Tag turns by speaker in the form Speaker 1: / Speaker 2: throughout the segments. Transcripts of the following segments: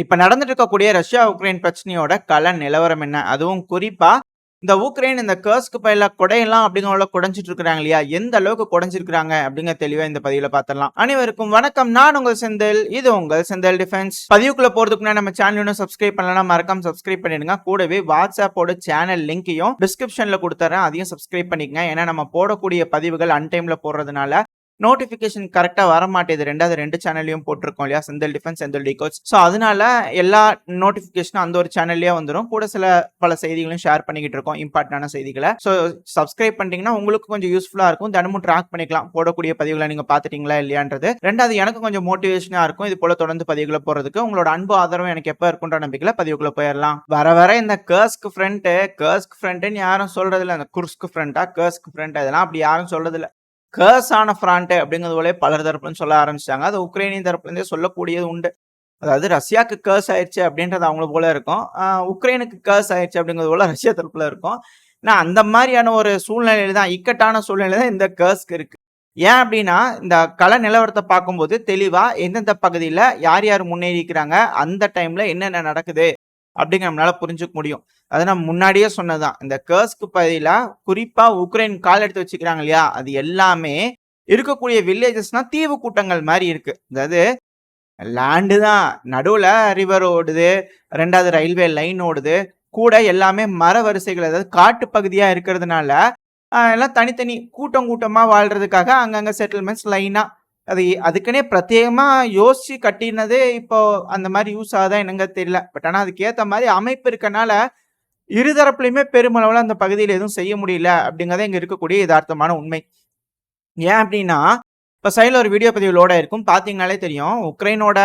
Speaker 1: இப்ப நடந்துட்டு இருக்கக்கூடிய ரஷ்யா உக்ரைன் பிரச்சனையோட கள நிலவரம் என்ன? அதுவும் குறிப்பா இந்த உக்ரைன் இந்த கர்ஸ்க் பயில கொடையெல்லாம் அப்படிங்கிற குடைஞ்சிட்டு இருக்காங்க இல்லையா? எந்த அளவுக்கு குடைஞ்சிருக்காங்க அப்படிங்கிற தெளிவா இந்த பதிவுல பார்த்துடலாம். அனைவருக்கும் வணக்கம். நான் உங்கள் செந்தில். இது உங்கள் செந்தில் டிஃபென்ஸ். பதிவுக்குள்ள போறதுக்கு முன்னாடி நம்ம சேனல் இன்னும் சப்ஸ்கிரைப் பண்ணலனா மறக்காம சப்ஸ்கிரைப் பண்ணிடுங்க. கூடவே வாட்ஸ்அப்போட சேனல் லிங்கையும் டிஸ்கிரிப்ஷன்ல கொடுத்துறேன். அதையும் சப்ஸ்கிரைப் பண்ணிக்கங்க. ஏன்னா நம்ம போடக்கூடிய பதிவுகள் அன்டைம்ல போடுறதுனால நோட்டிபிகேஷன் கரெக்டா வர மாட்டேது. ரெண்டு சேனல்லையும் போட்டிருக்கோம் இல்லையா? செந்தில் டிஃபென்ஸ், செந்தில் டிகோட்ஸ். ஸோ அதனால எல்லா நோட்டிபிகேஷனும் அந்த ஒரு சேனல்லயே வந்துடும். கூட பல செய்திகளையும் ஷேர் பண்ணிக்கிட்டு இருக்கோம், இம்பார்ட்டன்டான செய்திகளை. ஸோ சப்ஸ்கிரைப் பண்ணிட்டீங்கன்னா உங்களுக்கு கொஞ்சம் யூஸ்ஃபுல்லா இருக்கும். தினமும் ட்ராக் பண்ணிக்கலாம் போடக்கூடிய பதிவுகளை நீங்க பாத்துட்டீங்களா இல்லையான்றது. ரெண்டாவது எனக்கு கொஞ்சம் மோட்டிவேஷனா இருக்கும் இது போல தொடர்ந்து பதிவுகளை போறதுக்கு. உங்களோட அன்பு ஆதரவு எனக்கு எப்ப இருக்குன்ற நம்பிக்கையில பதிவுக்குள்ள போயிடலாம். வர இந்த கர்ஸ்க் ஃப்ரண்ட் யாரும் சொல்றது இல்ல. அந்த குர்ஸ்க் ஃப்ரண்டா கர்ஸ்க் ஃப்ரண்ட் அதெல்லாம் அப்படி யாரும் சொல்றது இல்ல. கர்ஸ் ஆன ஃப்ராண்ட் அப்படிங்கிறது போல பலர் தரப்புன்னு சொல்ல ஆரம்பிச்சிட்டாங்க. அது உக்ரைனியன் தரப்புல இருந்தே சொல்லக்கூடியது உண்டு. அதாவது ரஷ்யாவுக்கு கர்ஸ் ஆயிடுச்சு அப்படின்றது அவங்கள போல இருக்கும். உக்ரைனுக்கு கர்ஸ் ஆயிடுச்சு அப்படிங்கிறது போல ரஷ்யா தரப்புல இருக்கும். நான் அந்த மாதிரியான ஒரு சூழ்நிலையில தான், இக்கட்டான சூழ்நிலை தான் இந்த கர்ஸ்க்கு இருக்கு. ஏன் அப்படின்னா இந்த கள நிலவரத்தை பார்க்கும்போது தெளிவா எந்தெந்த பகுதியில யார் யார் முன்னேறி இருக்கிறாங்க, அந்த டைம்ல என்னென்ன நடக்குது அப்படிங்கிற நம்மளால புரிஞ்சுக்க முடியும். அது நான் முன்னாடியே சொன்னதுதான். இந்த கர்ஸ்க்கு பதில குறிப்பா உக்ரைன் கால் எடுத்து வச்சுக்கிறாங்க இல்லையா? அது எல்லாமே இருக்கக்கூடிய வில்லேஜஸ்னா தீவு கூட்டங்கள் மாதிரி இருக்கு. அதாவது லேண்டு தான், நடுவுல ரிவர் ஓடுது, ரெண்டாவது ரயில்வே லைன் ஓடுது, கூட எல்லாமே மர வரிசைகள், அதாவது காட்டு பகுதியா இருக்கிறதுனால எல்லாம் தனித்தனி கூட்டமா வாழ்றதுக்காக அங்கங்க செட்டில்மெண்ட்ஸ் லைனா அதுக்குன்னே பிரத்யேகமா யோசிச்சு கட்டினது இப்போ அந்த மாதிரி யூஸ் ஆகுதா என்னங்க தெரியல. பட் ஆனா அதுக்கேத்த மாதிரி அமைப்பு இருக்கனால இருதரப்புலையுமே பெருமளவுல அந்த பகுதியில் எதுவும் செய்ய முடியல அப்படிங்கறத இங்க இருக்கக்கூடிய யதார்த்தமான உண்மை. ஏன் அப்படின்னா இப்ப சைட்ல ஒரு வீடியோ பதிவு லோட் ஆயிருக்கும், பாத்தீங்கன்னாலே தெரியும். உக்ரைனோட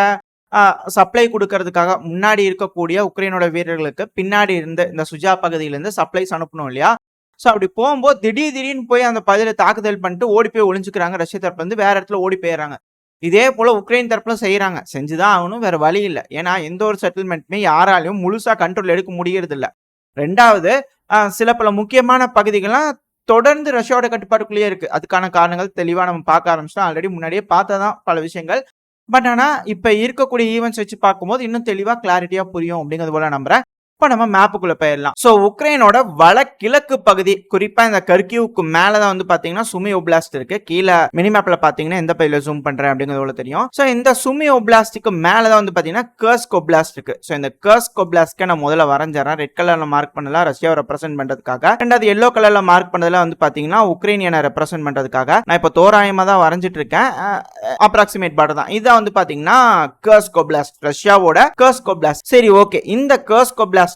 Speaker 1: சப்ளை கொடுக்கறதுக்காக முன்னாடி இருக்கக்கூடிய உக்ரைனோட வீரர்களுக்கு பின்னாடி இருந்த இந்த சுஜா பகுதியிலிருந்து சப்ளைஸ் அனுப்பணும் இல்லையா? ஸோ அப்படி போகும்போது திடீர்னு போய் அந்த பகுதியில தாக்குதல் பண்ணிட்டு ஓடி போய் ஒளிஞ்சுக்கிறாங்க. ரஷ்ய தரப்புல இருந்து வேற இடத்துல ஓடி போயிடுறாங்க. இதே போல உக்ரைன் தரப்புல செய்யறாங்க. செஞ்சுதான் ஆகணும், வேற வழி இல்லை. ஏன்னா எந்த ஒரு செட்டில்மெண்ட்டுமே யாராலையும் முழுசா கண்ட்ரோல் எடுக்க முடியறது இல்லை. ரெண்டாவது சில பல முக்கியமான பகுதிகள்லாம் தொடர்ந்து ரஷ்யாவோட கட்டுப்பாட்டுக்குள்ளேயே இருக்கு. அதுக்கான காரணங்கள் தெளிவா நம்ம பார்க்க ஆரம்பிச்சோம். ஆல்ரெடி முன்னாடியே பார்த்ததான் பல விஷயங்கள். பட் ஆனா இப்ப இருக்கக்கூடிய ஈவெண்ட்ஸ் வச்சு பார்க்கும்போது இன்னும் தெளிவா கிளாரிட்டியா புரியும் அப்படிங்கிறது போல நம்புறேன். இப்ப நம்ம மேப்புக்குள்ள போயிடலாம். சோ உக்ரைனோட வடகிழக்கு பகுதி, குறிப்பா இந்த கர்கிவ்க்கு மேலதான் வந்து பாத்தீங்கன்னா சுமி ஒப்லாஸ்ட் இருக்கு. கீழே மினி மேப்ல பாத்தீங்கன்னா எந்த பகுதியில ஜூம் பண்றேன் அப்படிங்கிறது தெரியும். சோ இந்த சுமி ஒப்லாஸ்டுக்கு மேலதான் வந்து பாத்தீங்கன்னா கர்ஸ்க் ஒப்லாஸ்ட் இருக்கு. சோ இந்த கர்ஸ்க் ஒப்லாஸ்ட்க்கு நான் முதல்ல வரைஞ்சறேன். ரெட் கலர்ல மார்க் பண்ணல ரஷ்யாவை ரெப்ரசென்ட் பண்றதுக்காக. ரெண்டாவது எல்லோ கலர்ல மார்க் பண்ணதுல வந்து பாத்தீங்கன்னா உக்ரைனியனை ரெப்ரசென்ட் பண்றதுக்காக. நான் இப்ப தோராயமா தான் வரைஞ்சிட்டு இருக்கேன். அப்ராக்சிமேட் பார்டர் தான். இதான் வந்து பாத்தீங்கன்னா கர்ஸ்க் ஒப்லாஸ்ட், ரஷ்யாவோட கர்ஸ்க் ஒப்லாஸ்ட். சரி, ஓகே. இந்த கர்ஸ்க் ஒப்லாஸ்ட்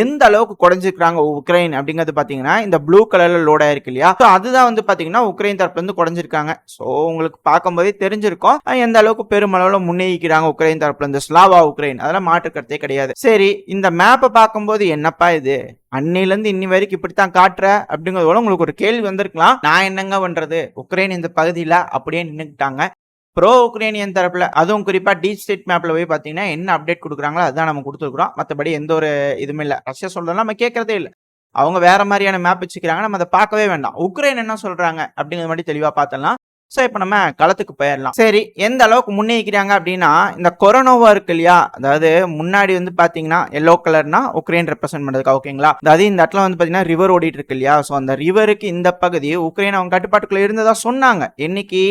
Speaker 1: எந்த அளவுக்கு குறைஞ்சிருக்காங்க உக்ரைன் அப்படிங்கிறது பாத்தீங்கன்னா இந்த ப்ளூ கலர்ல லோட் ஆயிருக்கு இல்லையா? அதுதான் வந்து பாத்தீங்கன்னா உக்ரைன் தரப்புல இருந்து குறைஞ்சிருக்காங்க. சோ உங்களுக்கு பார்க்கும்போதே தெரிஞ்சிருக்கும் எந்த அளவுக்கு பெருமளவுல முன்னேறிக்கிறாங்க உக்ரைன் தரப்புல இருந்து. ஸ்லாவா உக்ரைன், அதெல்லாம் மாற்று கருத்தே கிடையாது. சரி, இந்த மேப்பை பார்க்கும்போது என்னப்பா இது அன்னில இருந்து இன்னி வரைக்கும் இப்படித்தான் காட்டுற அப்படிங்கறதோட உங்களுக்கு ஒரு கேள்வி வந்திருக்கலாம். நான் என்னங்க பண்றது, உக்ரைன் இந்த பகுதியில அப்படியே நின்னுட்டாங்க. ப்ரோ உக்ரைனியன் தரப்புல, அதுவும் குறிப்பா டீப் ஸ்டேட் மேப்ல போய் பாத்தீங்கன்னா என்ன அப்டேட் கொடுக்குறாங்களோ அதுதான் நம்ம கொடுத்துருக்கோம். மற்றபடி எந்த ஒரு இதுவுமே இல்லை. ரஷ்யா சொல்றதெல்லாம் நம்ம கேட்கறதே இல்லை. அவங்க வேற மாதிரியான மேப் வச்சுக்கிறாங்க, நம்ம அதை பார்க்கவே வேண்டாம். உக்ரைன் என்ன சொல்றாங்க அப்படிங்கிறது மட்டும் தெளிவா பார்த்தலாம். ஸோ இப்போ நம்ம களத்துக்கு போயிடலாம். சரி, எந்த அளவுக்கு முன்னேறிக்கிறாங்க அப்படின்னா இந்த கொரோனோவா இருக்கு இல்லையா? அதாவது முன்னாடி வந்து பாத்தீங்கன்னா எல்லோ கலர்னா உக்ரைன் ரெப்ரசென்ட் பண்றதுக்கா, ஓகேங்களா? அதாவது இந்த இடத்துல வந்து பாத்தீங்கன்னா ரிவர் ஓடிட்டு இருக்கு இல்லையா? ஸோ அந்த ரிவருக்கு இந்த பகுதி உக்ரைன் அவங்க கட்டுப்பாட்டுக்குள்ள இருந்ததா சொன்னாங்க. இன்னைக்கு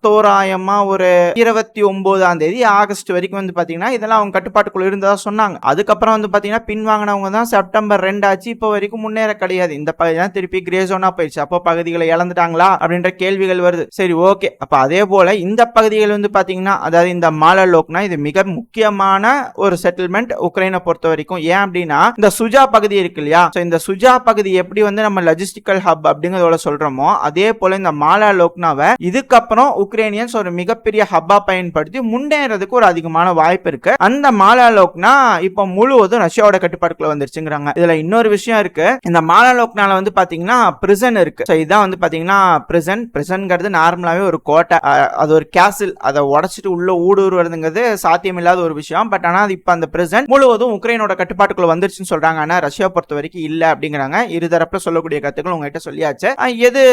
Speaker 1: தோராயமா ஒரு 29ஆம் தேதி ஆகஸ்ட் வரைக்கும் வந்து பாத்தீங்கன்னா இதெல்லாம் அவங்க கட்டுப்பாட்டுக்குள்ள இருந்ததா சொன்னாங்க. அதுக்கப்புறம் வந்து பாத்தீங்கன்னா பின்வாங்கினவங்க தான் செப்டம்பர் 2 ஆச்சு. இப்போ வரைக்கும் முன்னேற கிடையாது. இந்த பகுதி தான் திருப்பி கிரே ஜோனா போயிடுச்சு. அப்போ பகுதிகளை இழந்துட்டாங்களா அப்படின்ற கேள்விகள் வருது. சரி, ஓகே. அப்ப அதே போல இந்த பகுதிகள் வந்து பாத்தீங்கன்னா அதாவது இந்த மாலலோக்னா இது மிக முக்கியமான ஒரு செட்டில்மெண்ட் உக்ரைனை பொறுத்த வரைக்கும். ஏன் அப்படின்னா இந்த சுஜா பகுதி இருக்கு இல்லையா? இந்த சுஜா பகுதி எப்படி வந்து நம்ம லாஜிஸ்டிக்கல் ஹப் அப்படிங்கறதோட சொல்றோமோ அதே போல இந்த மாலலோக்னாவை இதுக்கப்புறம் உக்ரைனியன்ஸ் ஒரு மிகப்பெரிய ஹப்பா பயன்படுத்தி முன்னேறதுக்கு ஒரு அதிகமான வாய்ப்பு இருக்கு. அந்த மாலலோக்னா இப்ப முழுவதும் ரஷ்யாவோட கட்டுப்பாட்டுக்குள்ள வந்துருச்சுங்கிறாங்க. இதுல இன்னொரு விஷயம் இருக்கு. இந்த மாலலோக்னால வந்து பாத்தீங்கன்னா பிரிசன் இருக்கு. இதான் வந்து பாத்தீங்கன்னா பிரிசன்ங்கிறது நார்மல் நார்மலாவே ஒரு கோட்டை, அது ஒரு கேசில், அதை உடைச்சிட்டு உள்ள ஊடுருவதுங்கிறது சாத்தியமில்லாத ஒரு விஷயம். பட் ஆனா இப்ப அந்த பிரசிடென்ட் முழுவதும் உக்ரைனோட கட்டுப்பாட்டுக்குள்ள வந்துருச்சுன்னு சொல்றாங்க. ஆனா ரஷ்யா பொறுத்த வரைக்கும் இல்ல அப்படிங்கிறாங்க. இருதரப்புல சொல்லக்கூடிய கருத்துக்கள் உங்ககிட்ட சொல்லியாச்சு. எது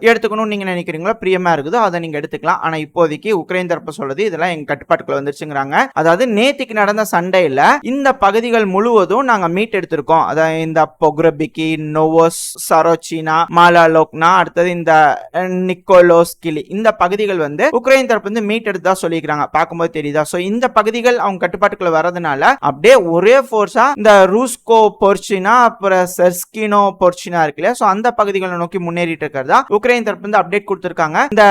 Speaker 1: எடுத்துக்கணும்னு நீங்க நினைக்கிறீங்களோ பிரியமா இருக்குதோ அதை நீங்க எடுத்துக்கலாம். ஆனா இப்போதைக்கு உக்ரைன் தரப்பு சொல்றது இதெல்லாம் எங்க கட்டுப்பாட்டுக்குள்ள வந்துருச்சுங்கிறாங்க. அதாவது நேத்திக்கு நடந்த சண்டையில இந்த பகுதிகள் முழுவதும் நாங்க மீட் எடுத்திருக்கோம். அதாவது இந்த பொக்ரபிக்கி, நோவோஸ் சரோச்சினா, மாலாலோக்னா, அடுத்தது இந்த நிக்கோலோஸ்கிலி, இந்த பகுதிகள் வந்து உக்ரைன் தரப்பு வந்து மீட் எடுத்ததா சொல்லிக்கிறாங்க. பார்க்கும்போது தெரியுதா? சோ இந்த பகுதிகள் அவங்க கட்டுப்பாட்டுக்குள்ள வரதுனால அப்படியே ஒரே ஃபோர்ஸா இந்த ரூஸ்கோ போர்ச்சினா அப்புறம் செர்ஸ்கினோ போர்ச்சினா இருக்குல்ல, சோ அந்த பகுதிகளை நோக்கி முன்னேறிட்டு இருக்கிறதா உக்ரைன் தரப்பு வந்து அப்டேட் கொடுத்திருக்காங்க. இந்த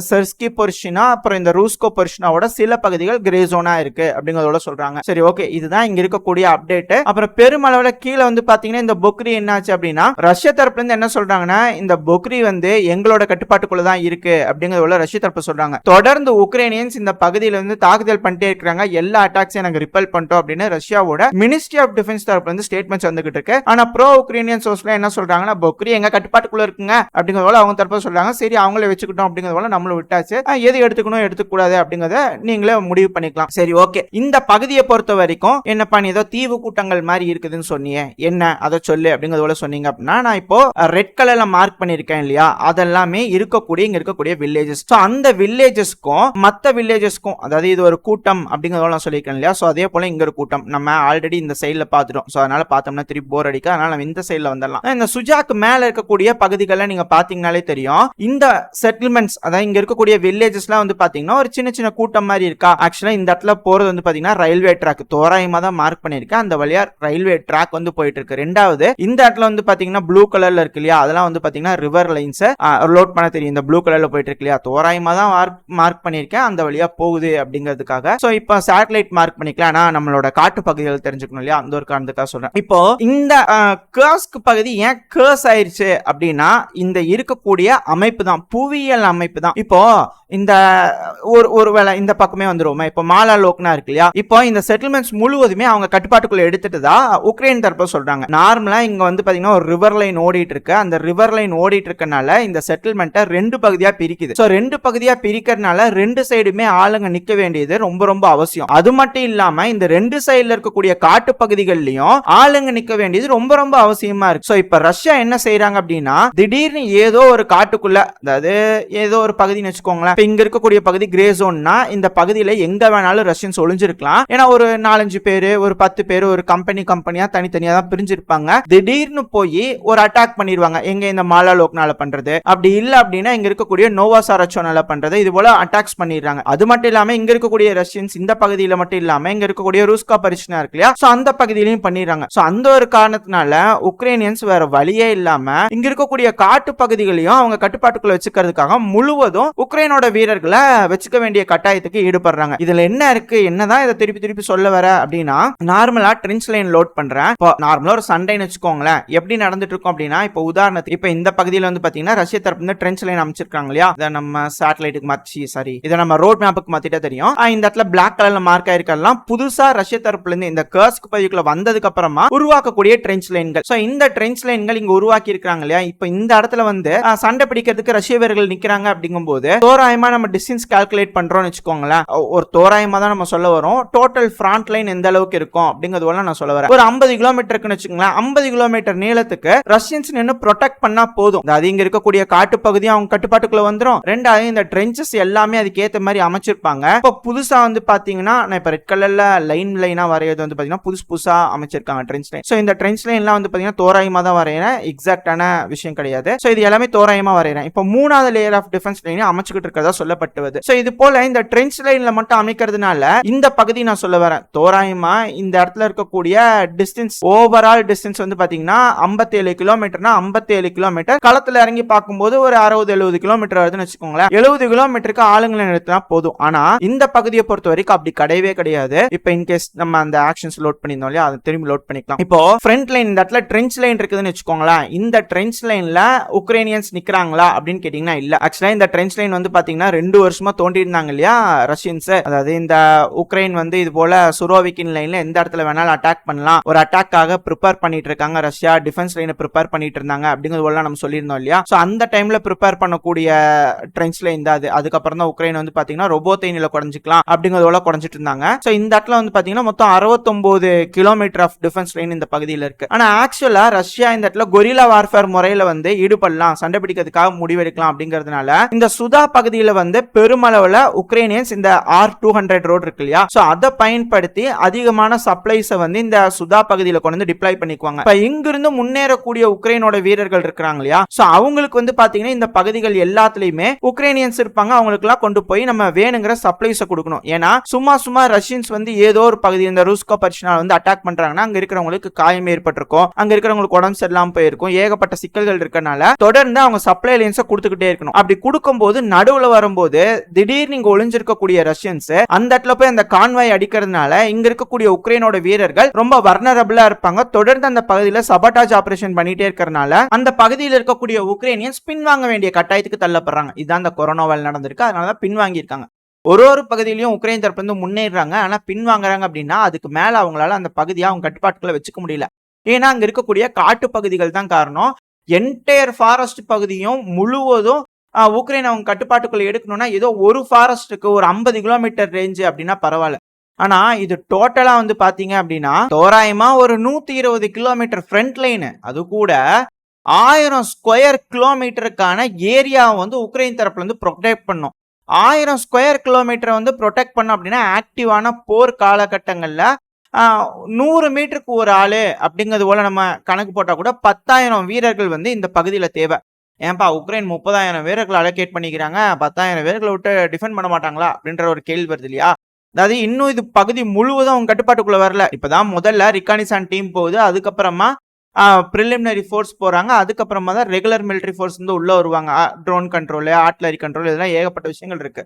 Speaker 1: செர்ஸ்கி போர்ச்சினா அப்புறம் இந்த ரூஸ்கோ போர்ச்சினாவோட சில பகுதிகள் கிரே ஜோனா இருக்கு அப்படிங்கறதோட சொல்றாங்க. சரி, ஓகே, இதுதான் இங்க இருக்கக்கூடிய அப்டேட். அப்புறம் பெருமளவுல கீழே வந்து பாத்தீங்கன்னா இந்த பொக்ரி என்னாச்சு அப்படின்னா ரஷ்ய தரப்புல இருந்து என்ன சொல்றாங்கன்னா இந்த பொக்ரி வந்து எங்களோட கட்டுப்பாட்டுக்குள்ள தான் இருக்கு அப்படிங்கறத ரஷ்ய தரப்பு சொல்றாங்க. தொடர்ந்து உக்ரைனியன்ஸ் இந்த பகுதியில வந்து தாக்குதல் பண்ணிட்டே இருக்காங்க, எல்லா அட்டாக்ஸையும் நாங்க ரிப்பல் பண்ணிட்டோம் அப்படின்னு ரஷ்யாவோட மினிஸ்ட்ரி ஆஃப் டிஃபென்ஸ் தரப்புல இருந்து ஸ்டேட்மெண்ட்ஸ் வந்துகிட்டு இருக்கு. ஆனா ப்ரோ உக்ரைனியன் சோர்ஸ்ல என்ன சொல்றாங்கன்னா பொக்ரி எங்க கட்டுப்பாட்டுக்குள்ள இருக்குங்க அப்படிங்கறத அவங்க தரப்பு சொல்றாங்க. சரி, அவங்களே வச்சுக்கிட்டோம் அப்படிங்கறத நம்மள விட்டாச்சு, எது எடுத்துக்கணும் எடுத்துக்க கூடாது அப்படிங்கறத நீங்களே முடிவு பண்ணிக்கலாம். சரி, ஓகே, இந்த பகுதியை பொறுத்த வரைக்கும் என்னப்பா நீ ஏதோ தீவு கூட்டங்கள் மாதிரி இருக்குதுன்னு சொன்னீங்க, என்ன அதை சொல்லு அப்படிங்கறத சொன்னீங்க அப்படின்னா நான் இப்போ ரெட் கலர்ல மார்க் பண்ணிருக்கேன் இல்லையா, அதெல்லாமே இருக்கக்கூடிய இங்க இருக்கக்கூடிய வில்லேஜஸ். சோ அந்த வில்லேஜஸ்க்கும் மத்த வில்லேஜஸ்க்கும், அதாவது இது ஒரு கூட்டம் அப்படிங்கறத நான் சொல்லியிருக்கேன் இல்லையா, சோ அதே போல இங்க ஒரு கூட்டம் நம்ம ஆல்ரெடி இந்த சைடுல பாத்துட்டோம். சோ அதனால பார்த்தோம்னா திருப்பி போர் அடிக்க, அதனால நம்ம இந்த சைடுல வந்துடலாம். இந்த சுஜாக்கு மேல இருக்கக்கூடிய பகுதிகளை நீங்க பாத்தீங்கன்னாலே தெரியும், இந்த செட்டில்மெண்ட்ஸ், அதாவது இங்க இருக்கக்கூடிய வில்லேஜஸ்லாம் வந்து பாத்தீங்கன்னா ஒரு சின்ன சின்ன கூட்டம் மாதிரி இருக்கா. ஆக்சுவலா இந்த இடத்துல போறது வந்து பாத்தீங்கன்னா ரயில்வே ட்ராக், தோராயமா தான் மார்க் பண்ணிருக்கேன், அந்த வழியா ரயில்வே ட்ராக் வந்து போயிட்டு இருக்கு. ரெண்டாவது இந்த இடத்துல வந்து பாத்தீங்கன்னா ப்ளூ கலர்ல இருக்கு இல்லையா, அதெல்லாம் வந்து பாத்தீங்கன்னா ரிவர் லைன்ஸ் லோட் பண்ண தெரியும். இந்த ப்ளூ கலர்ல போயிட்டு இருக்கு இல்லையா, தோராயமா தான் மார்க் பண்ணிருக்கேன், அந்த வழியா போகுது அப்படிங்கிறதுக்காக. சோ இப்போ சேட்டலைட் மார்க் பண்ணிக்கலாம், ஆனா நம்மளோட காட்டு பகுதிகள் தெரிஞ்சுக்கணும் இல்லையா, அந்த ஒரு காரணத்துக்காக சொல்றேன். இப்போ இந்த கர்ஸ்க் பகுதி ஏன் கர்ஸ் ஆயிருச்சு அப்படின்னா இந்த இருக்கக்கூடிய அமைப்பு தான், புவியியல் அமைப்பு தான். இப்போ இந்த ஒருவேளை இந்த பக்கமே வந்துருவோமா, இப்போ மாலாலோக்னா இருக்கு இல்லையா, இப்போ இந்த செட்டில்மெண்ட்ஸ் முழுவதுமே அவங்க கட்டுப்பாட்டுக்குள்ள எடுத்துட்டுதா உக்ரைன் தரப்பு சொல்றாங்க. நார்மலா இங்க வந்து பாத்தீங்கன்னா ஒரு ரிவர் லைன் ஓடிட்டு இருக்கு, அந்த ரிவர் லைன் ஓடிட்டு இருக்கனால இந்த செட்டில்மெண்ட்டை ரெண்டு பகுதியா பிரிக்குது. சோ ரெண்டு பகுதியா பிரிக்கிறதுனால ரெண்டு சைடுமே ஆளுங்க நிக்க வேண்டியது ரொம்ப ரொம்ப அவசியம். அது மட்டும் இல்லாம இந்த ரெண்டு சைடுல இருக்கக்கூடிய காட்டு பகுதிகள்லயும் ஆளுங்க நிக்க வேண்டியது ரொம்ப ரொம்ப அவசியமா இருக்கு. சோ இப்ப ரஷ்யா என்ன செய்யறாங்க அப்படின்னா திடீர்னு ஏதோ ஒரு காட்டுக்குள்ள, அதாவது ஏதோ ஒரு பகுதின்னு வச்சுக்கோங்களேன், இங்க இருக்கக்கூடிய பகுதி கிரே ஜோன்னா இந்த பகுதியில எங்க வேணாலும் ரஷ்யன்ஸ் ஒளிஞ்சிருக்கலாம். ஏன்னா ஒரு 4-5 பேரு ஒரு 10 பேரு ஒரு கம்பெனியா தனித்தனியா தான் பிரிஞ்சிருப்பாங்க. திடீர்னு போய் ஒரு அட்டாக் பண்ணிடுவாங்க. எங்க இந்த மாலாலோக்னால பண்றது, அப்படி இல்ல அப்படின்னா இங்க இருக்கக்கூடிய நோவா சாரச்சோனால பண்றது, இது போல அட்டாக்ஸ் பண்ணிடுறாங்க. அது மட்டும் இல்லாம இங்க இருக்கக்கூடிய ரஷ்யன்ஸ் இந்த பகுதியில மட்டும் இல்லாம இங்க இருக்கக்கூடிய ரூஸ்கா பரிஷ்னா இருக்கு இல்லையா, சோ அந்த பகுதியிலையும் பண்ணிடுறாங்க. சோ அந்த ஒரு காரணத்தினால உக்ரைனியன்ஸ் வேற வழியே இல்லாம இங்க இருக்கக்கூடிய காட்டு பகுதிகளையும் அவங்க கட்டுப்பாட்டுக்குள்ள வச்சுக்கிறதுக்காக முழுவதும் உக்ரைனோட வீரர்களை வச்சுக்க வேண்டிய கட்டாயத்துக்கு ஈடுபடுறாங்க. இதுல என்ன இருக்கு, என்னதான் இதை திருப்பி திருப்பி சொல்ல வர அப்படின்னா நார்மலா ட்ரென்ச் லைன் லோட் பண்றேன். இப்போ நார்மலா ஒரு சண்டைன்னு வச்சுக்கோங்களேன், எப்படி நடந்துட்டு இருக்கும் அப்படின்னா இப்போ உதாரணத்துக்கு இப்போ இந்த பகுதியில வந்து பாத்தீங்கன்னா ரஷ்ய தரப்பு வந்து ட்ரென்ச் லைன் அமைச்சிருக்காங்க இல்லையா, இதை நம்ம சேட்டலைட்டுக்கு மாத்தி, சாரி இதை நம்ம ரோட் மேப்புக்கு மாத்திட்டா தெரியும். இந்த இடத்துல பிளாக் கலர்ல மார்க் ஆயிருக்கலாம் புதுசா ரஷ்ய தரப்புல இருந்து இந்த கர்ஸ்க் பகுதிக்குள்ள வந்ததுக்கு அப்புறமா உருவாக்கக்கூடிய ட்ரென்ச் லைன்கள். சோ இந்த ட்ரென்ச் லைன்கள் இங்க உருவாக்கி இருக்காங்க இல்லையா, இப்போ இந்த இடத்துல வந்து சண்டை பிடிக்கிறதுக்கு ரஷ்ய வீரர்கள் நிக்கிறாங்க அப்படிங்கும்போது தோராயமா நம்ம டிஸ்டன்ஸ் கால்குலேட் பண்றோம்னு வச்சுக்கோங்களேன், ஒரு தோராயமா தான் நம்ம சொல்ல வரோம். டோட்டல் ஃப்ரண்ட் லைன் எந்த அளவுக்கு இருக்கும் அப்படிங்கிறது நான் சொல்ல வரேன். ஒரு 50 கிலோமீட்டருக்குன்னு வச்சுக்கோங்களேன், 50 கிலோமீட்டர் நீளத்துக்கு ரஷ்யன்ஸ் நின்னு ப்ரொடெக்ட் பண்ணா போதும். அது இங்க இருக்கக்கூடிய காட்டு பகுதி அவங்க கட்டுப்பாட்டுக்குள்ள வந்துரும். ரெண்டாவது இந்த ட்ரென்ச்சஸ் எல்லாமே அதுக்கு ஏத்த மாதிரி அமைச்சிருப்பாங்க. இப்போ புதுசா வந்து பாத்தீங்கன்னா நான் இப்ப ரெட் கலர்ல லைனா வரையறது வந்து பாத்தீங்கன்னா புதுசா அமைச்சிருக்காங்க ட்ரென்ச் லைன். சோ இந்த ட்ரென்ச் லைன்லாம் வந்து பாத்தீங்கன்னா தோராயமா தான் வரையறேன், எக்ஸாக்டான விஷயம் கிடையாது. சோ இது எல்லாமே தோராயமா வரையறேன். இப்போ மூணாவது லேயர் ஆஃப் டிஃபென்ஸ் லைன் அமைச்சுக்கிட்டு இருக்கிறதா சொல்லப்பட்டது. சோ இது போல இந்த ட்ரென்ச் லைன்ல மட்டும் அமைக்கிறதுனால இந்த பகுதி நான் சொல்ல வரேன் தோராயமா இந்த இடத்துல இருக்கக்கூடிய டிஸ்டன்ஸ், ஓவரால் டிஸ்டன்ஸ் வந்து பாத்தீங்கன்னா 57 கிலோமீட்டர்னா 57 கிலோமீட்டர் களத்துல இறங்கி பார்க்கும்போது ஒரு 60-70 கிலோமீட்டர் வருதுன்னு வச்சுக்கோங்களேன். 70 கிலோமீட்டருக்கு ஆளுங்களை நிறுத்தினா போதும். ஆனா இந்த பகுதியை பொறுத்த வரைக்கும் அப்படி கிடையவே கிடையாது. இப்போ இன்கேஸ் நம்ம அந்த ஆக்ஷன்ஸ் லோட் பண்ணிருந்தோம் இல்லையா, அதை திரும்பி லோட் பண்ணிக்கலாம். இப்போ ஃப்ரண்ட் லைன் இந்த இடத்துல ட்ரென்ச் லைன் இருக்குதுன்னு வச்சுக்கோங்களேன், இந்த ட்ரென்ச் லைன்ல உக்ரைனியன்ஸ் நிக்கிறாங்களா அப்படின்னு கேட்டீங்கன்னா இல்ல. ஆக்சுவலா இந்த ட்ரென்ச் லைன் வந்து பாத்தீங்கன்னா 2 வருஷமா தோண்டி இருந்தாங்க இல்லையா ரஷ்யன்ஸ், அதாவது இந்த உக்ரைன் வந்து இது போல சுரோவிக்கின் லைன்ல எந்த இடத்துல வேணாலும் அட்டாக் பண்ணலாம், ஒரு அட்டாக்காக ப்ரிப்பேர் பண்ணிட்டு இருக்காங்க ரஷ்யா, டிஃபென்ஸ் லைனை ப்ரிப்பேர் பண்ணிட்டு இருந்தாங்க அப்படிங்கிறது போல நம்ம சொல்லியிருந்தோம் இல்லையா. சோ அந்த டைம்ல ப்ரிப்பேர் பண்ணக்கூடிய ட்ரென்ச் லைன் தான் அது. அதுக்கப்புறம் தான் உக்ரைன் வந்து பாத்தீங்கன்னா ரொபோத்தைனில குறைஞ்சிக்கலாம் அப்படிங்கறதோட குறைஞ்சிட்டு இருந்தாங்க. சோ இந்த இடத்துல வந்து பாத்தீங்கன்னா மொத்தம் 69 கிலோமீட்டர் ஆஃப் டிஃபென்ஸ் லைன் இந்த பகுதியில் இருக்கு. ஆனா ஆக்சுவலா ரஷ்யா இந்த இடத்துல கொரில்லா வார்ஃபேர் முறையில வந்து ஈடுபடலாம், சண்டை பிடிக்கிறதுக்காக முடிவெடுக்கலாம் அப்படிங்கறதுனால இந்த சுதா பகுதியில வந்து பெருமளவுல உக்ரைனியன்ஸ் இந்த R200 ரோடு இருக்கு இல்லையா, சோ அதை பயன்படுத்தி அதிகமான சப்ளைஸை வந்து இந்த சுதா பகுதியில கொண்டு வந்து டிப்ளாய் பண்ணிக்குவாங்க. இப்ப இங்கிருந்து முன்னேறக்கூடிய உக்ரைனோட வீரர்கள் இருக்கிறாங்க இல்லையா, சோ அவங்களுக்கு வந்து பாத்தீங்கன்னா இந்த பகுதிகள் எல்லாத்துலயுமே உக்ரைனியன்ஸ் இருப்பாங்க. அவங்களுக்கு எல்லாம் கொண்டு போய் நம்ம வேணுங்கிற சப்ளைஸை கொடுக்கணும். ஏன்னா சும்மா ரஷ்யன்ஸ் வந்து ஏதோ ஒரு பகுதி இந்த ரூஸ்கோ பர்ஷினா வந்து அட்டாக் பண்றாங்கன்னா அங்க இருக்கிறவங்களுக்கு காயம் ஏற்பட்டிருக்கும், அங்க இருக்கிறவங்களுக்கு உடம்பு சரியில்லாம போயிருக்கும், ஏகப்பட்ட சிக்கல்கள் இருக்கனால தொடர்ந்து அவங்க சப்ளை லைன்ஸை கொடுத்துக்கிட்டே இருக்கணும். அப்படி கொடுக்கும்போது நடுவுல வரும்போது திடீர்னு இங்க ஒளிஞ்சிருக்கக்கூடிய ரஷ்யன்ஸ் அந்த இடத்துல போய் அந்த கான்வாய் அடிக்கிறதுனால இங்க இருக்கக்கூடிய உக்ரைனோட வீரர்கள் ரொம்ப வர்னரபிளா இருப்பாங்க. தொடர்ந்து அந்த பகுதியில சபாட்டாஜ் ஆபரேஷன் பண்ணிட்டே இருக்கறனால அந்த பகுதியில் இருக்கக்கூடிய உக்ரைனியன்ஸ் பின்வாங்க வேண்டிய கட்டாயத்துக்கு தள்ளப்படுறாங்க. இதான் அந்த கொரோனாவால் நடந்திருக்கு. அதனால பின்வாங்கி இருக்காங்க. ஒரு பகுதியிலையும் உக்ரைன் தரப்பு வந்து முன்னேறாங்க. ஆனா பின்வாங்குறாங்க அப்படின்னா அதுக்கு மேல அவங்களால அந்த பகுதியை அவங்க கட்டுப்பாட்டுக்குள்ள வச்சுக்க முடியல. ஏன்னா அங்க இருக்கக்கூடிய காட்டு பகுதிகள் தான் காரணம். என்டையர் ஃபாரஸ்ட் பகுதியும் முழுவதும் உக்ரைன் அவங்க கட்டுப்பாட்டுக்குள்ள எடுக்கணும்னா ஏதோ ஒரு ஃபாரஸ்ட்டுக்கு ஒரு 50 கிலோமீட்டர் ரேஞ்ச் அப்படின்னா பரவாயில்ல. ஆனா இது டோட்டலா வந்து பாத்தீங்க அப்படின்னா தோராயமா ஒரு 120 கிலோமீட்டர் ஃப்ரண்ட் லைன், அது கூட 1000 ஸ்கொயர் கிலோமீட்டருக்கான ஏரியா வந்து உக்ரைன் தரப்புல இருந்து ப்ரொடெக்ட் பண்ணும். 1000 ஸ்கொயர் கிலோமீட்டர் வந்து ப்ரொடெக்ட் பண்ணோம் அப்படின்னா ஆக்டிவான போர் காலகட்டங்கள்ல 100 மீட்டருக்கு ஒரு ஆளு அப்படிங்கிறது போல நம்ம கணக்கு போட்டா கூட 10,000 வீரர்கள் வந்து இந்த பகுதியில தேவை. ஏன்பா உக்ரைன் 30,000 வீரர்கள் அலோகேட் பண்ணிக்கிறாங்க, 10,000 வீரர்களை விட்டு டிஃபெண்ட் பண்ண மாட்டாங்களா அப்படின்ற ஒரு கேள்வி வருது இல்லையா. அதாவது இன்னும் இது பகுதி முழுவதும் அவங்க கட்டுப்பாட்டுக்குள்ள வரல. இப்பதான் முதல்ல ரிகானிசான் டீம் போகுது, அதுக்கப்புறமா பிரிலிமினரி ஃபோர்ஸ் போறாங்க, அதுக்கப்புறமா தான் ரெகுலர் மிலிட்டரி ஃபோர்ஸ் வந்து உள்ள வருவாங்க. ட்ரோன் கண்ட்ரோல், ஆர்ட்லரி கண்ட்ரோல், இதெல்லாம் ஏகப்பட்ட விஷயங்கள் இருக்கு.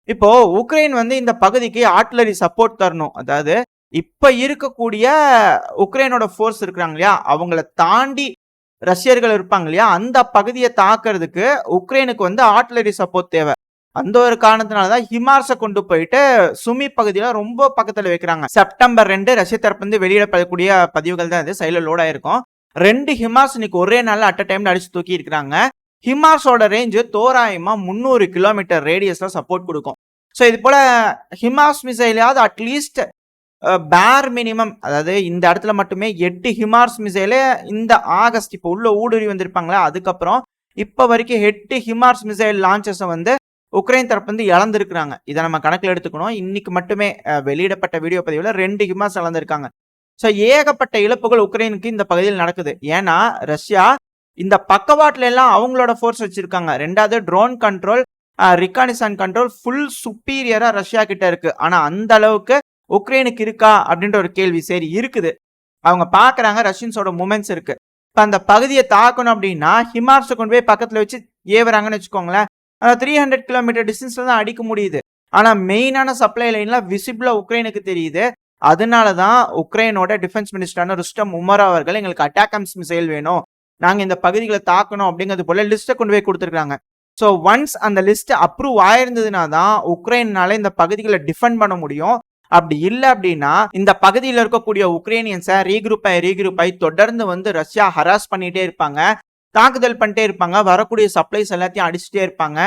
Speaker 1: இப்போ உக்ரைன் வந்து இந்த பகுதிக்கு ஆர்ட்லரி சப்போர்ட் தரணும். அதாவது இப்ப இருக்கக்கூடிய உக்ரைனோட ஃபோர்ஸ் இருக்கிறாங்க இல்லையா, அவங்கள தாண்டி ரஷ்யர்கள் இருப்பாங்க இல்லையா, அந்த பகுதியை தாக்குறதுக்கு உக்ரைனுக்கு வந்து ஆர்ட்லரி சப்போர்ட் தேவை. அந்த ஒரு காரணத்தினாலதான் ஹிமார்ஸை கொண்டு போயிட்டு சுமி பகுதியில ரொம்ப பக்கத்துல வைக்கிறாங்க. செப்டம்பர் 2 ரஷ்ய தரப்பு வந்து வெளியிடப்படக்கூடிய பதிவுகள் தான் இது சைட்ல லோட் ஆயிருக்கும். 2 ஹிமார்ஸ் இன்னைக்கு ஒரே நாள்ல அட் அ டைம்ல அடிச்சு தூக்கி இருக்கிறாங்க. ஹிமார்ஸோட ரேஞ்ச் தோராயமா 300 கிலோமீட்டர் ரேடியஸ்ல சப்போர்ட் கொடுக்கும். ஸோ இது போல ஹிமார்ஸ் மிசைலையாவது அட்லீஸ்ட் பேர் மினிமம், அதாவது இந்த இடத்துல மட்டுமே 8 ஹிமார்ஸ் மிசைல இந்த ஆகஸ்ட் இப்போ உள்ள ஊடுருவி வந்திருப்பாங்களா, அதுக்கப்புறம் இப்ப வரைக்கும் 8 ஹிமார்ஸ் மிசைல் லான்ச்சஸ் வந்து உக்ரைன் தரப்பு வந்து இழந்திருக்கிறாங்க. இதை நம்ம கணக்கில் எடுத்துக்கணும். இன்னைக்கு மட்டுமே வெளியிடப்பட்ட வீடியோ பதிவுல 2 ஹிமார்ஸ் இழந்திருக்காங்க. ஸோ ஏகப்பட்ட இழப்புகள் உக்ரைனுக்கு இந்த பகுதியில் நடக்குது. ஏன்னா ரஷ்யா இந்த பக்கவாட்டுல எல்லாம் அவங்களோட ஃபோர்ஸ் வச்சிருக்காங்க. ரெண்டாவது drone control, reconnaissance control full சுப்பீரியரா ரஷ்யா கிட்ட இருக்கு. ஆனா அந்த அளவுக்கு உக்ரைனுக்கு இருக்கா அப்படின்ற ஒரு கேள்வி. சரி இருக்குது, அவங்க பாக்குறாங்க ரஷ்யன்ஸோட மூமெண்ட்ஸ் இருக்கு. இப்ப அந்த பகுதியை தாக்கணும் அப்படின்னா ஹிமார்ஸை கொண்டு போய் பக்கத்துல வச்சு ஏவுறாங்கன்னு வச்சுக்கோங்களேன், 300 கிலோமீட்டர் டிஸ்டன்ஸ்ல தான் அடிக்க முடியுது. ஆனா மெயினான சப்ளை லைன்லாம் விசிபிளா உக்ரைனுக்கு தெரியுது. அதனாலதான் உக்ரைனோட டிஃபென்ஸ் மினிஸ்டரான ருஸ்டம் உமர் அவர்கள் எங்களுக்கு அட்டாக்கம்ஸ் மிசைல் வேணும், நாங்க இந்த பகுதிகளை தாக்கணும் அப்படிங்கிறது போல லிஸ்ட்டை கொண்டு போய் கொடுத்துருக்காங்க. ஸோ ஒன்ஸ் அந்த லிஸ்ட் அப்ரூவ் ஆயிருந்ததுனா தான் உக்ரைனால இந்த பகுதிகளை டிஃபெண்ட் பண்ண முடியும். அப்படி இல்லை அப்படின்னா இந்த பகுதியில் இருக்கக்கூடிய உக்ரைனியன்ஸை ரீக்ரூப் ஆகி தொடர்ந்து வந்து ரஷ்யா ஹராஸ் பண்ணிட்டே இருப்பாங்க, தாக்குதல் பண்ணிட்டே இருப்பாங்க, வரக்கூடிய சப்ளைஸ் எல்லாத்தையும் அடிச்சுட்டே இருப்பாங்க.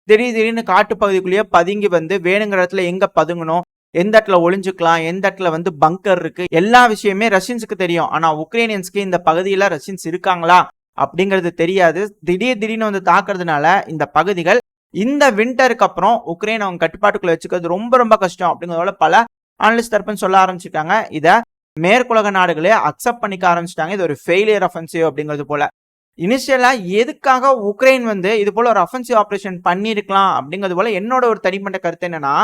Speaker 1: திடீர்னு காட்டு பகுதிக்குள்ளேயே பதுங்கி வந்து வேணுங்கிற இடத்துல எங்க பதுங்கணும், எந்த இடத்துல ஒளிஞ்சுக்கலாம், எந்த இடத்துல வந்து பங்கர் இருக்கு, எல்லா விஷயமே ரஷ்யன்ஸுக்கு தெரியும். ஆனா உக்ரைனியன்ஸ்க்கு இந்த பகுதியில ரஷ்யன்ஸ் இருக்காங்களா அப்படிங்கிறது தெரியாது. திடீர்னு வந்து தாக்குறதுனால இந்த பகுதிகள் இந்த விண்டருக்கு அப்புறம் உக்ரைன் அவங்க கட்டுப்பாட்டுக்குள்ள வச்சுக்கிறது ரொம்ப ரொம்ப கஷ்டம் அப்படிங்கிறதோட பல அனலிஸ்ட் தரப்புன்னு சொல்ல ஆரம்பிச்சிருக்காங்க. இதை மேற்குலக நாடுகளே அக்செப்ட் பண்ணிக்க ஆரம்பிச்சிட்டாங்க. இது ஒரு ஃபெயிலியர் அஃபென்சிவ் அப்படிங்கிறது போல. இனிஷியலா எதுக்காக உக்ரைன் வந்து இது போல ஒரு அஃபென்சிவ் ஆபரேஷன் பண்ணிருக்கலாம் அப்படிங்கிறது போல என்னோட ஒரு தனிப்பட்ட கருத்து என்னன்னா,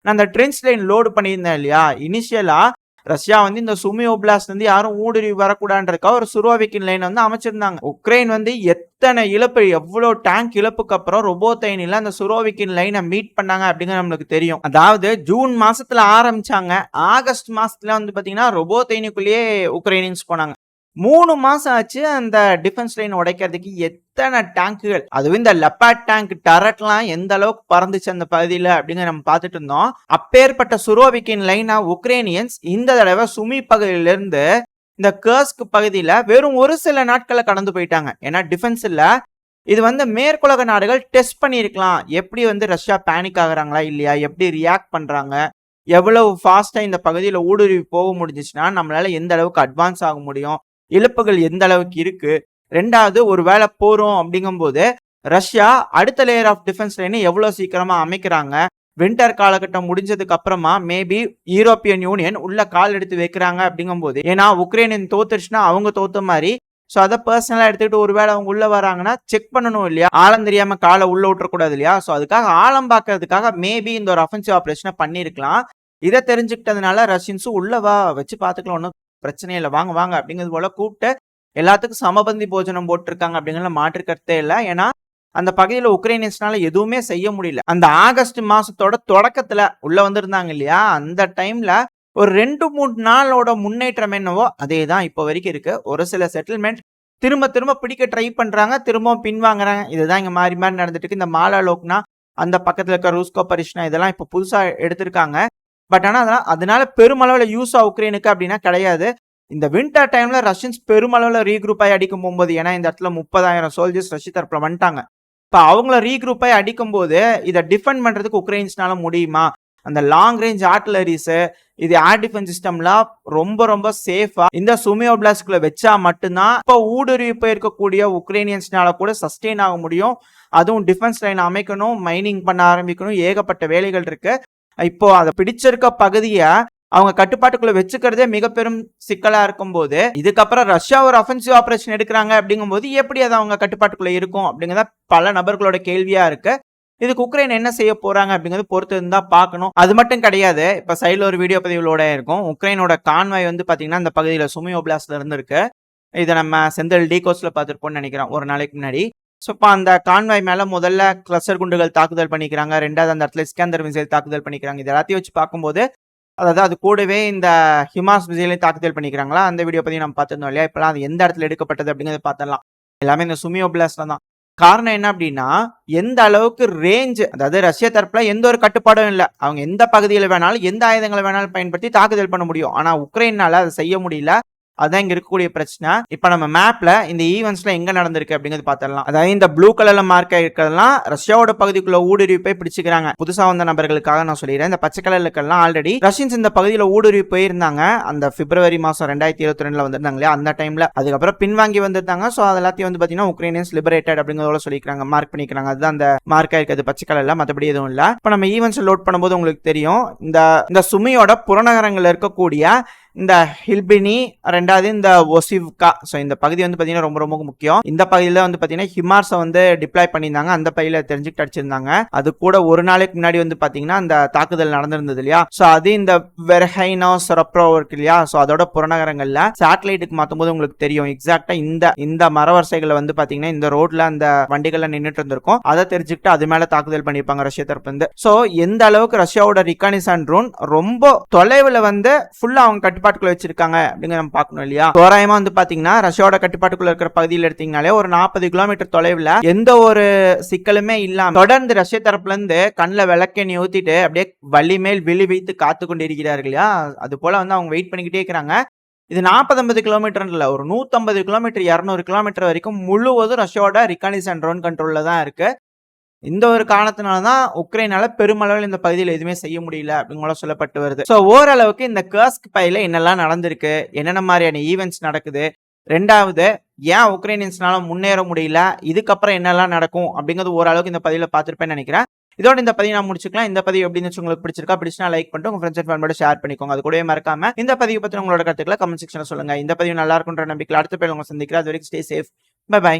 Speaker 1: நான் அந்த ட்ரென்ச் லைன் லோடு பண்ணியிருந்தேன் இல்லையா, இனிஷியலா ரஷ்யா வந்து இந்த சுமி ஓப்லாஸ்ட் வந்து யாரும் ஊடுருவி வரக்கூடாதுன்றதுக்காக ஒரு சுரோவிக்கின் லைன் வந்து அமைச்சிருந்தாங்க. உக்ரைன் வந்து எத்தனை இழப்பு, எவ்வளவு டேங்க் இழப்புக்கு அப்புறம் ரொபோத்தைனில அந்த சுரோவிக்கின் லைனை மீட் பண்ணாங்க அப்படிங்கிறது நம்மளுக்கு தெரியும். அதாவது ஜூன் மாசத்துல ஆரம்பிச்சாங்க, ஆகஸ்ட் மாசத்துல வந்து பாத்தீங்கன்னா ரொபோத்தைனிக்குள்ளேயே உக்ரைனியன்ஸ் போனாங்க. 3 மாசம் ஆச்சு அந்த டிஃபென்ஸ் லைன் உடைக்கிறதுக்கு. எத்தனை டேங்குகள், அதுவும் இந்த லெப்பார்ட் டேங்க் டரட்லாம் எந்த அளவுக்கு பறந்துச்சு அந்த பகுதியில அப்படிங்கிற நம்ம பார்த்துட்டு இருந்தோம். அப்பேற்பட்ட சுரோவிக்கின் லைனா உக்ரைனியன்ஸ் இந்த தடவை சுமி பகுதியிலிருந்து இந்த கர்ஸ்க் பகுதியில வெறும் ஒரு சில நாட்களை கடந்து போயிட்டாங்க. ஏன்னா டிஃபென்ஸ் இல்ல, இது வந்து மேற்குலக நாடுகள் டெஸ்ட் பண்ணியிருக்கலாம். எப்படி வந்து ரஷ்யா பேனிக் ஆகுறாங்களா இல்லையா? எப்படி ரியாக்ட் பண்றாங்க? எவ்வளவு ஃபாஸ்ட்டா இந்த பகுதியில ஊடுருவி போக முடிஞ்சுச்சுன்னா, நம்மளால எந்த அளவுக்கு அட்வான்ஸ் ஆக முடியும்? இழப்புகள் எந்த அளவுக்கு இருக்கு? 2வது ஒரு வேள போறோம் அப்படிங்கும்போது, ரஷ்யா அடுத்த லேயர் ஆஃப் டிஃபென்ஸ் லைன எவ்வளோ சீக்கிரமா அமைக்கிறாங்க? வின்டர் காலகட்டம் முடிஞ்சதுக்கு அப்புறமா மேபி யூரோப்பியன் யூனியன் உள்ள கால் எடுத்து வைக்கிறாங்க அப்படிங்கும்போது, ஏன்னா உக்ரைன் தோத்துருச்சுன்னா அவங்க தோத்த மாரி. ஸோ அத பெர்சனலா எடுத்துக்கிட்டு ஒருவேளை அவங்க உள்ள வராங்கன்னா செக் பண்ணணும் இல்லையா? ஆழம் தெரியாம கால உள்ள விட்டுறக்கூடாது இல்லையா? ஸோ அதுக்காக ஆழம் பார்க்கறதுக்காக மேபி இந்த ஒரு அஃபென்சிவ் ஆப்பரேஷன பண்ணியிருக்கலாம். இத தெரிஞ்சுக்கிட்டதுனால ரஷ்யன்ஸும் உள்ள வா வச்சு பார்த்துக்கலாம் ஒண்ணும் பிரச்சனையே இல்ல. வாங்க வாங்க அப்படிங்கிறது போல கூப்பிட்டு எல்லாத்துக்கும் சமபந்தி போஜனம் போட்டுருக்காங்க அப்படிங்கிறதுல மாற்று கருத்தே இல்ல. ஏன்னா அந்த பகுதியில உக்ரைனியன்ஸ்னால எதுவுமே செய்ய முடியல. அந்த ஆகஸ்ட் மாசத்தோட தொடக்கத்துல உள்ள வந்திருந்தாங்க இல்லையா? அந்த டைம்ல ஒரு 2, 3 நாளோட முன்னேற்றம் என்னவோ அதே தான் இப்போ வரைக்கும் இருக்கு. ஒரு சில செட்டில்மெண்ட் திரும்ப திரும்ப பிடிக்க ட்ரை பண்றாங்க. திரும்பவும் பின்வாங்குறாங்க. இதுதான் இங்க மாறி மாறி நடந்துட்டு இருக்கு. இந்த மாலாலோக்னா அந்த பக்கத்துல இருக்க ரூஸ்கோ பரிஷ்னா இதெல்லாம் இப்போ புதுசா எடுத்திருக்காங்க. பட் ஆனா அதனால பெருமளவுல யூஸா உக்ரைனுக்கு அப்படின்னா கிடையாது. இந்த வின்டர் டைம்ல ரஷ்யன்ஸ் பெருமளவுல ரீக்ரூப் ஆகி அடிக்க போகும்போது, ஏன்னா இந்த இடத்துல 30,000 சோல்ஜர்ஸ் ரஷ்ய தரப்புல வந்துட்டாங்க. இப்ப அவங்கள ரீக்ரூப் ஆகி அடிக்கும்போது இத டிஃபெண்ட் பண்றதுக்கு உக்ரைன்ஸ்னால முடியுமா? அந்த லாங் ரேஞ்ச் ஆர்ட்டிலரிஸ், இது ஏர் டிஃபென்ஸ் சிஸ்டம்லாம் ரொம்ப ரொம்ப சேஃபா இந்த சுமி ஓப்லாஸ்ட்குள்ள வச்சா மட்டும்தான் இப்போ ஊடுருவி போயிருக்கக்கூடிய உக்ரைனியன்ஸ்னால கூட சஸ்டெயின் ஆக முடியும். அதுவும் டிஃபென்ஸ் லைன் அமைக்கணும், மைனிங் பண்ண ஆரம்பிக்கணும், ஏகப்பட்ட வேலைகள் இருக்கு. இப்போ அத பிடிச்சிருக்க பகுதிய அவங்க கட்டுப்பாட்டுக்குள்ள வச்சுக்கிறதே மிக பெரும் சிக்கலா இருக்கும்போது, இதுக்கப்புறம் ரஷ்யா ஒரு அஃபென்சிவ் ஆப்பரேஷன் எடுக்கிறாங்க அப்படிங்கும்போது எப்படி அது அவங்க கட்டுப்பாட்டுக்குள்ள இருக்கும் அப்படிங்கிறத பல நபர்களோட கேள்வியா இருக்கு. இதுக்கு உக்ரைன் என்ன செய்ய போறாங்க அப்படிங்கிறது பொறுத்து இருந்தா பார்க்கணும். அது மட்டும் கிடையாது. இப்ப சைடுல ஒரு வீடியோ பதிவுகளோட இருக்கும். உக்ரைனோட கான்வாய் வந்து பாத்தீங்கன்னா இந்த பகுதியில சுமி ஓப்லாஸ்ட்ல இருந்து இருக்கு. இதை நம்ம செந்தில் டீகோஸ்ல பார்த்துருப்போம்னு நினைக்கிறேன் ஒரு நாளைக்கு முன்னாடி. ஸோ இப்போ அந்த கான்வாய் மேல முதல்ல கிளஸ்டர் குண்டுகள் தாக்குதல் பண்ணிக்கிறாங்க. 2வது அந்த இடத்துல இஸ்கந்தர் மிசைல் தாக்குதல் பண்ணிக்கிறாங்க. இது எல்லாத்தையும் வச்சு பார்க்கும்போது, அதாவது அது கூடவே இந்த ஹிமாஸ் மிசைலையும் தாக்குதல் பண்ணிக்கிறாங்களா, அந்த வீடியோ பத்தி நம்ம பார்த்திருந்தோம் இல்லையா? இப்பெல்லாம் அது எந்த இடத்துல எடுக்கப்பட்டது அப்படிங்கிறத பார்த்துடலாம். எல்லாமே இந்த சுமி ஓப்லாஸ்ட்ல தான். காரணம் என்ன அப்படின்னா, எந்த அளவுக்கு ரேஞ்ச், அதாவது ரஷ்ய தரப்புல எந்த ஒரு கட்டுப்பாடும் இல்ல. அவங்க எந்த பகுதியில வேணாலும் எந்த ஆயுதங்களை வேணாலும் பயன்படுத்தி தாக்குதல் பண்ண முடியும். ஆனா உக்ரைனால அதை செய்ய முடியல. அதான் இங்க இருக்கக்கூடிய பிரச்சனை. இப்ப நம்ம மேப்ல இந்த ஈவென்ட்ஸ்ல எங்க நடந்திருக்கு அப்படிங்கிறது பார்த்தரலாம். அதாவது இந்த ப்ளூ கலர்ல மார்க் ஆயிருக்கிறதெல்லாம் ரஷ்யாவோட பகுதிக்குள்ள ஊடுருவி போய் பிடிச்சிக்கிறாங்க. புதுசா வந்த நபர்களுக்காக நான் சொல்லிடுறேன். இந்த பச்சை கலர்ல இருக்கலாம் ஆல்ரெடி ரஷ்யன்ஸ் இந்த பகுதியில ஊடுருவி போயிருந்தாங்க. அந்த பிப்ரவரி மாசம் 2022ல வந்திருந்தாங்க இல்லையா? அந்த டைம்ல அதுக்கப்புறம் பின்வாங்கி வந்திருந்தாங்க. சோ அது எல்லாத்தையும் வந்து பாத்தீங்கன்னா உக்ரைனியன்ஸ் லிபரேட்டட் அப்படிங்கிறத சொல்லிக்கிறாங்க, மார்க் பண்ணிக்கிறாங்க. அதுதான் அந்த மார்க் ஆயிருக்கிறது பச்சை கலர்ல, மற்றபடி எதுவும் இல்ல. இப்ப நம்ம ஈவென்ட்ஸ் லோட் பண்ணும்போது உங்களுக்கு தெரியும், இந்த சுமியோட புறநகரங்கள்ல இருக்கக்கூடிய இந்த ஹில்பினி, 2வது இந்த ஒசிவ்கா. ஸோ இந்த பகுதி வந்து பார்த்தீங்கன்னா ரொம்ப ரொம்ப முக்கியம். இந்த பகுதியில் வந்து பார்த்தீங்கன்னா ஹிமார்ஸை வந்து டிப்ளாய் பண்ணியிருந்தாங்க. அந்த பகுதியில் தெரிஞ்சுக்கிட்டு அடிச்சிருந்தாங்க. அது கூட ஒரு நாளைக்கு முன்னாடி வந்து பார்த்தீங்கன்னா அந்த தாக்குதல் நடந்திருந்தது இல்லையா? ஸோ அது இந்த வெர்ஹைனோ சொரப்ரோ இருக்கு இல்லையா? ஸோ அதோட புறநகரங்கள்ல சேட்டலைட்டுக்கு மாற்றும் போது உங்களுக்கு தெரியும் எக்ஸாக்டா இந்த மரவரிசைகளை வந்து பார்த்தீங்கன்னா இந்த ரோட்ல அந்த வண்டிகள்ல நின்றுட்டு இருந்திருக்கும். அதை தெரிஞ்சுக்கிட்டு அது மேல தாக்குதல் பண்ணியிருப்பாங்க ரஷ்ய தரப்பு இருந்து. ஸோ எந்த அளவுக்கு ரஷ்யாவோட ரிகானிசான் ட்ரோன் ரொம்ப தொலைவில் வந்து ஃபுல்லா அவங்க கட்டுப்பாட்டுக்குள்ள வச்சிருக்காங்க அப்படிங்கிற நம்ம பார்க்கணும் இல்லையா? தோராயமா வந்து பாத்தீங்கன்னா ரஷ்யாவோட கட்டுப்பாட்டுக்குள்ள இருக்கிற பகுதியில் எடுத்தீங்கனாலே ஒரு 40 கிலோமீட்டர் தொலைவில் எந்த ஒரு சிக்கலுமே இல்லாம தொடர்ந்து ரஷ்ய தரப்புல இருந்து கண்ணில் விளக்கெண்ணி ஊத்திட்டு அப்படியே வலி மேல் விழி வைத்து காத்து கொண்டிருக்கிறார்கள் இல்லையா? அது போல வந்து அவங்க வெயிட் பண்ணிக்கிட்டே இருக்கிறாங்க. இது 40-50 கிலோமீட்டர் இல்ல, ஒரு 150 கிலோமீட்டர் 200 கிலோமீட்டர் வரைக்கும் முழுவதும் ரஷ்யாவோட ரிகானிசன் ட்ரோன் கண்ட்ரோல்ல தான் இருக்கு. இந்த ஒரு காரணத்தினால தான் உக்ரைனால பெருமளவில் இந்த பகுதியில் எதுவுமே செய்ய முடியல அப்படிங்கிற சொல்லப்பட்டு வருது. ஸோ ஓரளவுக்கு இந்த கர்ஸ்க் பையில என்னெல்லாம் நடந்திருக்கு, என்னென்ன மாதிரியான ஈவெண்ட்ஸ் நடக்குது, 2வது ஏன் உக்ரைனியன்ஸ்னால முன்னேற முடியல, இதுக்கப்புறம் என்னெல்லாம் நடக்கும் அப்படிங்கிறது ஓரளவுக்கு இந்த பதிவில் பார்த்துருப்பேன்னு நினைக்கிறேன். இதோட இந்த பதிவு நான் முடிச்சுக்கலாம். இந்த பதிவு எப்படின்னு உங்களுக்கு பிடிச்சிருக்கா லைக் பண்ணிட்டு உங்க ஃப்ரெண்ட்ஸ் அண்ட் ஃபேமிலியோட ஷேர் பண்ணிக்கோங்க. அது கூடவே மறக்காம இந்த பதிவு பத்தி உங்களோட கருத்துக்களை கமெண்ட் செக்ஷன்ல சொல்லுங்க. இந்த பதிவு நல்லா இருக்குன்ற நம்பிக்கையில் அடுத்த பேர் உங்களை சந்திக்கிறேன். அது வரைக்கும் ஸ்டே சேஃப். By by.